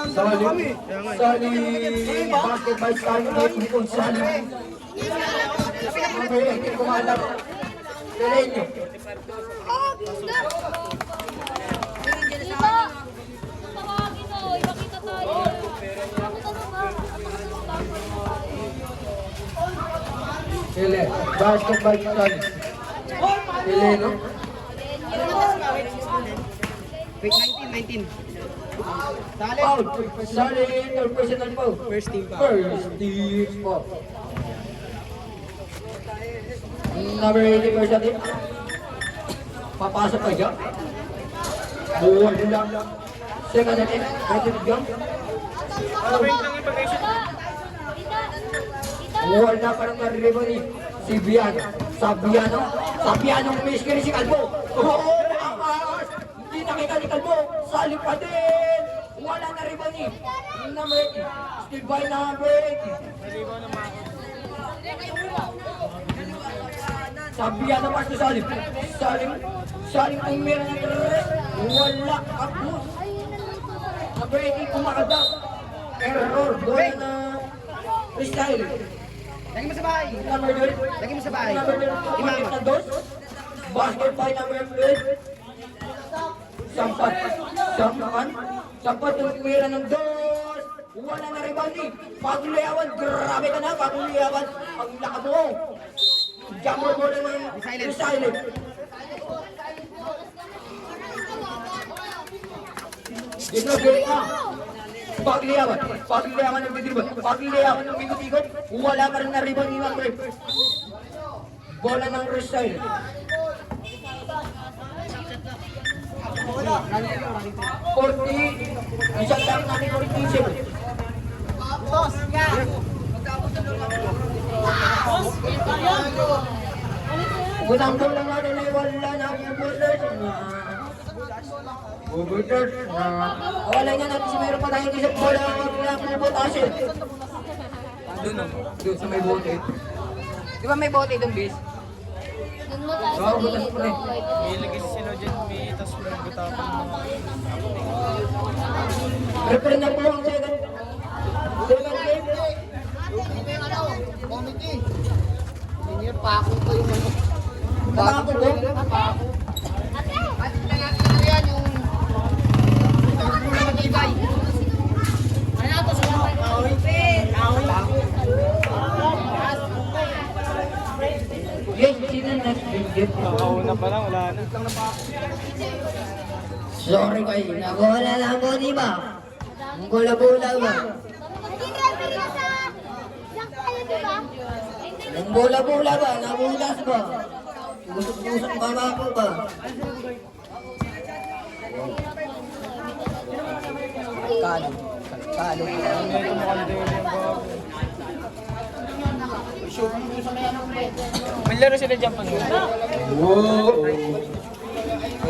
Salim. Salim. Basket by Salim. Ikon Salim. Mamaya, hindi kumalap. Galenyo. Diba? Tawagin mo, ipakita tayo. Ele. Basket by Salim. Ele, no? Wait, 19. Foul. Salim. Third personal foul. First team pa. First team foul. Number 80 person team. Papasok pa dyan. Buwan lang. Second team. Pwede dyan. Buwan na parang nariribo ni si Biano. Sabiano umis kini si Calvo. Oh, akas. Hindi nakita ni Calvo. Salip pa din. Wala na ribo ni number 80. Still by number 80. Sabiano pa si Salim. Salim kung meron ng tres. Wala ako. Number 80 kumakadap. Error. Bola na freestyle. Lagi mo sa bahay. Number 12. Lagi mo sa bahay. Number 12. Imama. Na dos. Basket by number 12. Sampat yung kumira ng dos. Wala na rebound eh. Paguliawan, grabe ka na, paguliawan. Ang lakad mo. Jammer mo lang ng silent. Dito, galing ka. Paguliawan ng bidribon. Paguliawan ng ikot-ikot. Wala pa rin na rebound ni number. Bola ng resign. 40, isang lang namin 47. Unang bola natin ay wala na bubuters na. Wala nga natin si meron pa tayong isang bola na bubutasin. Doon sa may bote. Di ba may bote itong bis? Doon mo tayo Oo, sa butas gilid. pa rin. May lagay sila dyan, may tas may gutapan mo. Prepare na po ang second game. Pako ko yung ano. Pako ko? Yan yung... matibay. Yes, sino next game? Nakauna pa lang, wala na. Sorry kayo, nakuha lang po, di ba? Ang bola-bola ba? Hindi grabe ka sa... Diyan kayo, di ba? Ang bola-bola ba? Nabutas ba? Tusok-tusok ba ako ba? Kalo. Ano ito mo kante yung bago. May laro sila dyan pa nyo. Wow!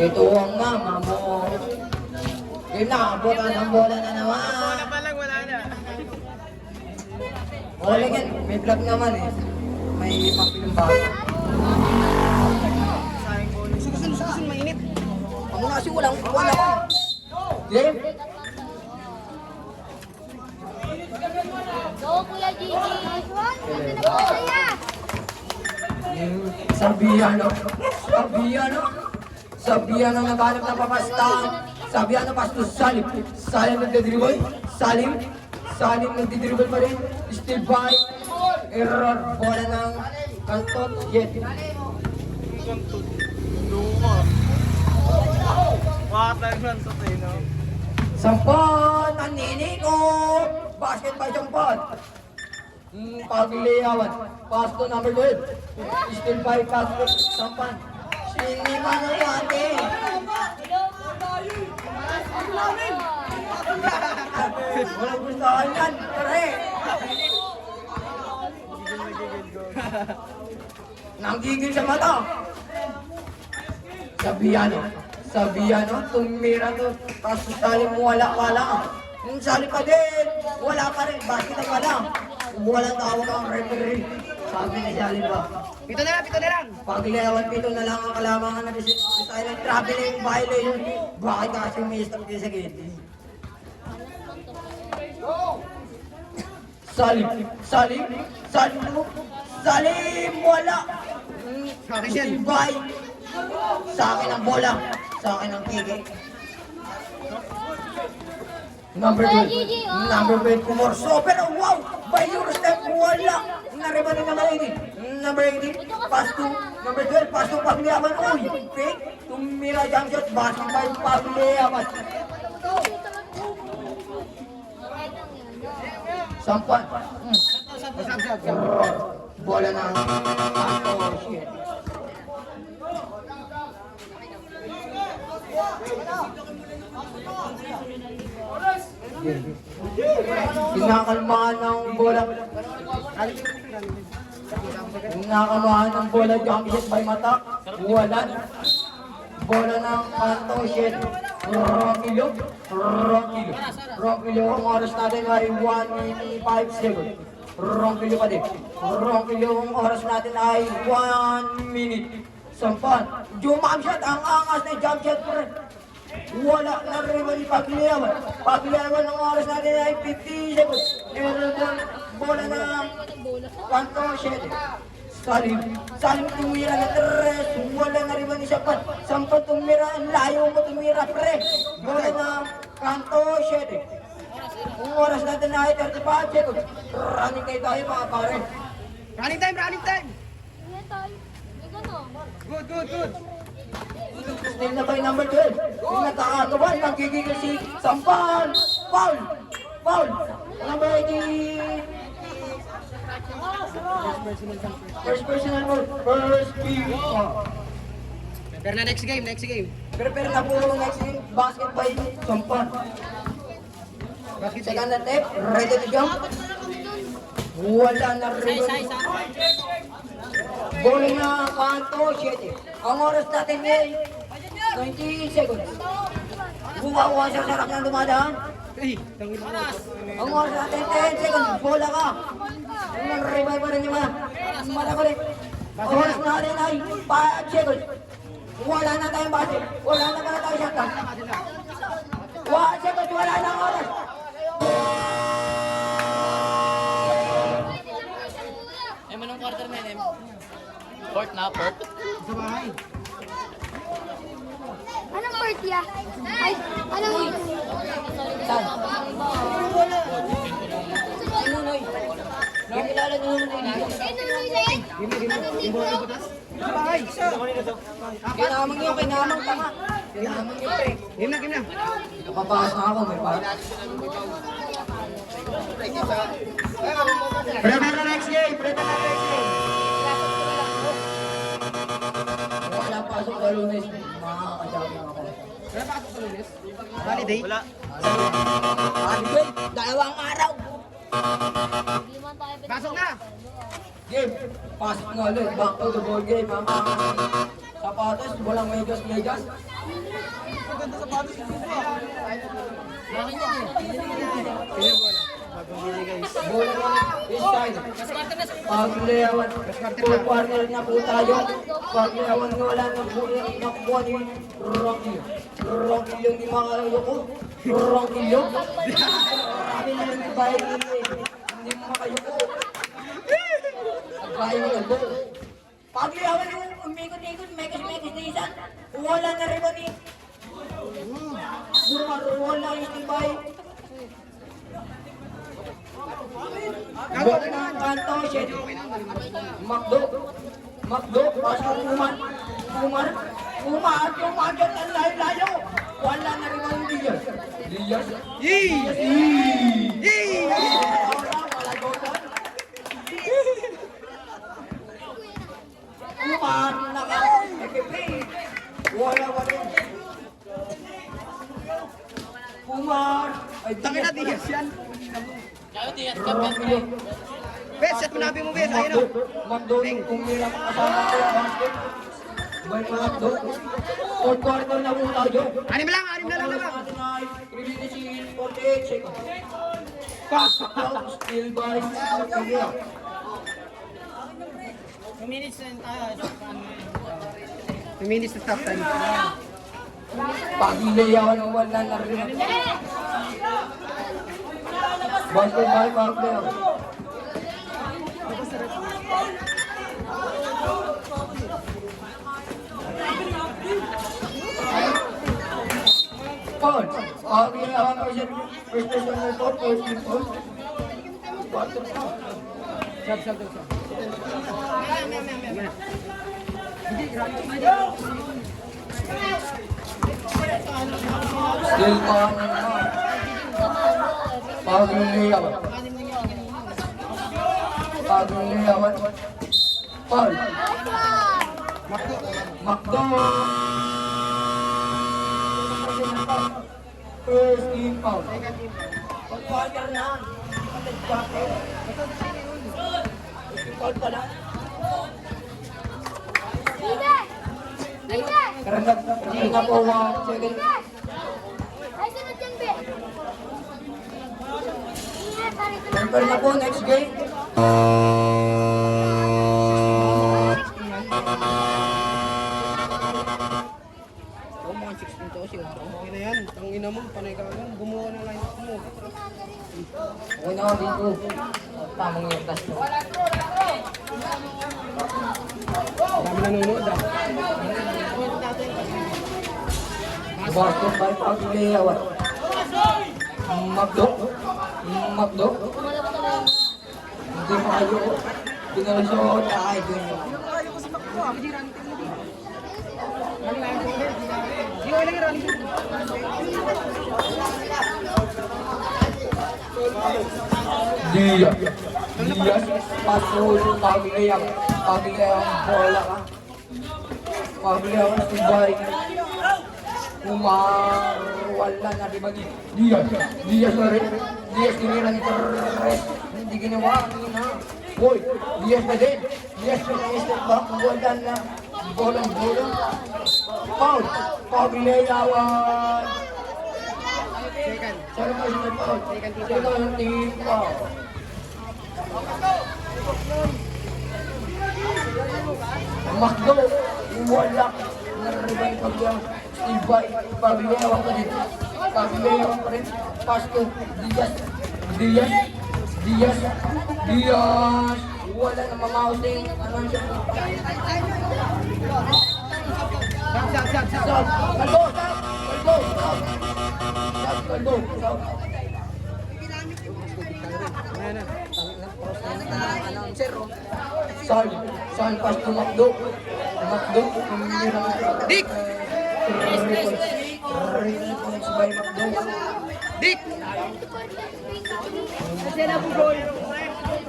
Ito ang mama mo. Game na, butas ang bola na naman. Wala pa lang, wala na. Wala yan, may vlog naman eh. May papilang bago. Susun, mainit. Ano nga kasi walang wala ko. Game? Go, Kuya Gigi. Ito na po, Kuya. Sabiano naghanap ng papastang. Sabiano pastos Salim. Salim nagdidribble. Salim nagdidribble pa rin. Still by. Error. Bola ng kantot. Yet. Luma. Wakatan lang sa tayo. Sampot. Nanini ko. Basket by Sampot. Pagliyawan. Pass to number 12. Still by Pass. Sampan. Sinima na yan eh. Walang gustahan yan. Pare. Nanggigil sa mata. Sabiano, tumira to. Tapos salim mo wala. Yung salim pa din, wala pa rin. Bakit ang wala? Walang tawag ang referee. Sabi ni Salim ba? Pito na lang. Paglilawan pito na lang ang kalamangan natin sa silent traveling violation. Bakit kasi may stop kayo sa gate? Salim, wala. Sa akin yan. Tibay. Sa akin ang bola. Sa akin ang kiki. Number 12. Number 12, Kumorso. Pero wow! By your step, wala. Nariba na naman 18. Number 18, pass to. Number 12, pass to Pagliaban. Uy! Fake. Tumira jump shot. Basket by Pagliaban. Sampan. Bola na. Oh, shit. Kinakalmahan ng bola. Kinakalmahan ng bola. Jump shot by Mata. Walan. Bola ng Pantoshet. Rockilo. Rockilo. Ang oras natin ay 1 minute 5 seconds. Rockilo pa din. Rockilo. Ang oras natin ay 1 minute. Sampan. Jump shot. Ang angas na jump shot pa rin. Wala na rin ni Pagliaban. Pagliaban ang oras natin ay 50 seconds. Meron bola ng Pantoshet. Salim tumira na 3. Wala na rin ni Sampan. Sampan tumira. Layo mo tumira pre. Bola ng Pantoshet. Ang oras natin ay 35 seconds. Running kayo tayo mga pare. Running time, running time. Good. Still na by number 12. Yung nakakagawa, nagigigil si Sampan. Foul. Number 18. First personal foul. First team. Pero na next game. Pero na po next game. Basket by Sampan. Second attempt. Ready to jump. Wala na rin. Bola na kanto, 7. Ang oras natin ay 20 seconds. Buwa sa sarap ng dumadaan. Ang oras natin 10 seconds. Bola ka. Ang revive pa rin yung mata ko rin. Ang oras natin ay 5 seconds. Wala na tayong base. Wala na pala tayo shotgun. 1 seconds. Wala na ang oras. Anong quarter na yun? Fourth na, fourth. Sa bahay. Anong part ya? Ay, anong... Saan? Nunoy. Nakilala ni Nunoy. Nunoy na yan? Sa bahay. Kinamang yun, tama. Kinamang yun, pre. Game na. Napapakas na ako, may pa. Prepare na next game. Wala pasok sa Lunes. Makakadami ako. Wala pa sa Lunes. Holiday. Wala. Holiday, 2 araw. Pasok na. Game, pasok na ulit. Back to the ball game. Mga sapatos, walang megas. Maganda sa patos yung buwa. Bola na inside. Pagliawan. Full corner na po tayo. Pagliawan nga wala na po nakuha ni Rocky. Rocky yung di makayoko. Rocky yung. Marami na yung bahay hindi mo makayoko. Nagbahay mo nagbo. Pagliawan yung umikot-ikot, megas na isan. Wala na rin ba ni wala yung tibay. Bola na kanto, Shed. Makdo, pasok Kumar, umakyat ang layo. Wala na rin ang Liyas. Wala doon. Kumar, naka-ekipi. Wala. Kumar. Ay, Tangin na Diaz yan. Kaya di yan, kapyan. Bes, set pinabi mo, Bes. Ayun o. Magdo, kung nila kasama ko yung basket. May Magdo. Fourth quarter na po tayo. Anim na lang. Natin ay 48 seconds. Pass out, still by Kaya. 2 minutes na tayo. 2 minutes to stop time. Pagilayawan ng wala na rin. Basket by Pablo. Paul. Ginawa ko siya. First person na ito. First team Paul. Still kanan na. Bagong layout. Bagong layout. Paul. Macdo. First team Paul. Pag-partner na. Paul pala. Karena po second. Ay, sunod yan, be. Temper na po next game. Oo, mga 16 to siya. Okay na yan. Tangina mo, panay ka lang. Gumawa ng lineup mo. Okay na ako dito. Tamang yung test ko. Dami nanonood ah. Boston by Pagliawan. Magdo. Magdo. Hindi makayo. Pinalusot. Ay, ganyan. Ayaw ko si Makdo ah. Hindi running team mo din. Hindi ko lang yung running team. Diaz. Diaz. Pasul. Pagliawan. Pagliawan. Bola ka. Pagliawan. Subay. Wala na di ba ni Diaz. Diaz na rin. Diaz tinira ni Torres. Hindi ginawa. Kanina. Boy. Diaz na din. Diaz na rin. Step back. Wala na. Bolang. Paul. Pagliawan. Second. Saan pa siya Paul? Second team Paul. Macdo. Wala. Naribay Pagliawan. Ibay, Pagliawan pa din. Pagliawan pa rin. Pasto, Diaz. Wala na mamausing. Ano siya? Sab. Kalbo. Ayan na. Saan Pasto Macdo. Dick! Points by Macdo. Dick!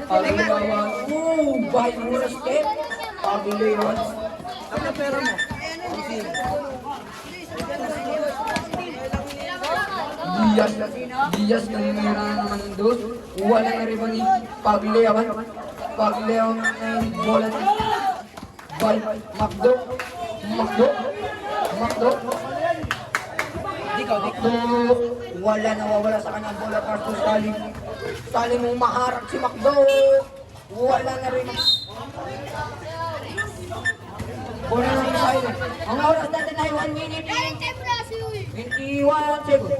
Pagliawan. By Murastek. Pagliawan. Ano na pera mo? Diaz ng meron naman doon. Wala na rin ni Pagliawan. Pagliawan na yung bola ni by Macdo. Wala nawawala sa kanyang bola. Pasto Sali mong maharap si Macdo. Wala na rin. Bola na rin tayo. Ang oras natin ay 1 minute. 21 seconds.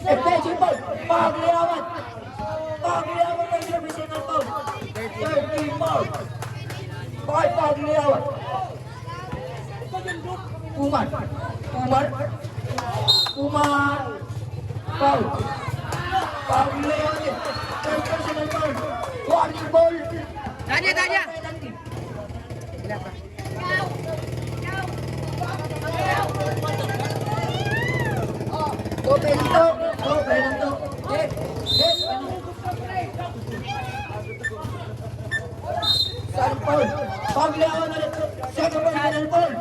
Effective ball. Pagliawan ng professional ball. 13 ball. By Pagliawan. Umar. Foul. Pagliawan din. Professional ball. Warning ball. Danya! Go penalty. Yes. Third foul. Pagliawan ulit. Second final foul.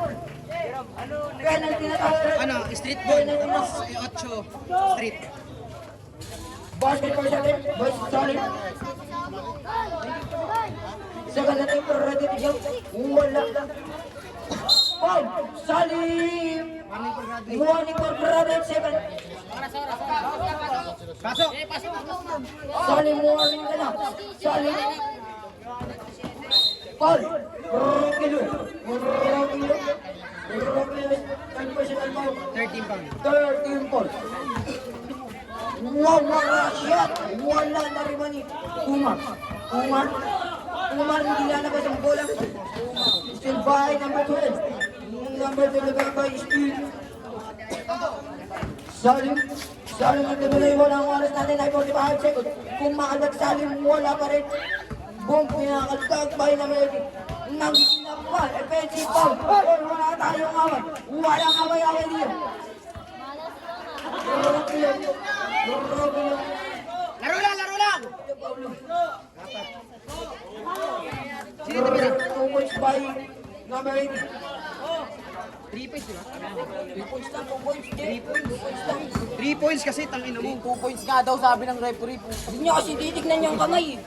Penalty na tayo. Ano, street ball. 8 street. Basketball sa atin. Boys, solid. Second na tayo. Ready to jump. Wala. Foul. Salim. Warning for Grabe. Second. Pasok! Salim warning ka na. Salim. Foul. Rockilo. 10% foul. 13 pound. 13 points. Wow, mga shot! Wala na rin man ni Umar, hindi lalabas ang bola. Still by number 12. number 11 by Steel. Salim nagtutuloy mo ng oras natin ay 45 seconds. Kung makalag Salim, wala pa rin. Boom, pinakagtag by number 8. Nagsinapal, offensive foul. Wala tayong away. Walang away-away dito. Laro lang, laro lang! Two points by number 8. 3 points, di ba? 3 points lang, 2 points. 3 points lang. 3 points kasi, tangina mo. 2 points nga daw sabi ng referee. Hindi niya kasi titignan yung kamay.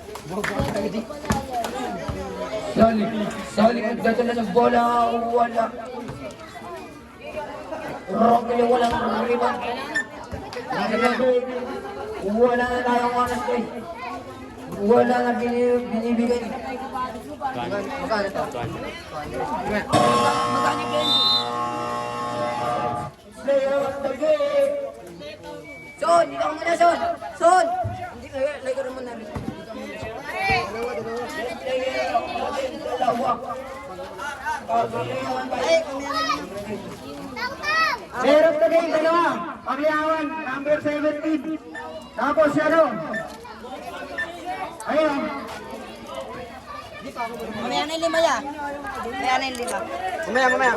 Salim nagdadala ng bola, wala. Rocky walang rebound. Wala na tayong oras guys. Wala na binibigay. Magkano to? Magkano Ben? Player of the game. Son, ikaw muna Son. Son! Hindi, like naman namin. Player of the game, dalawa. Player of the game, dalawa. Pagliawan, number 17. Tapos ano? Ayun. Mamaya na yung 5 ya. Mamaya na yung 5. Mamaya.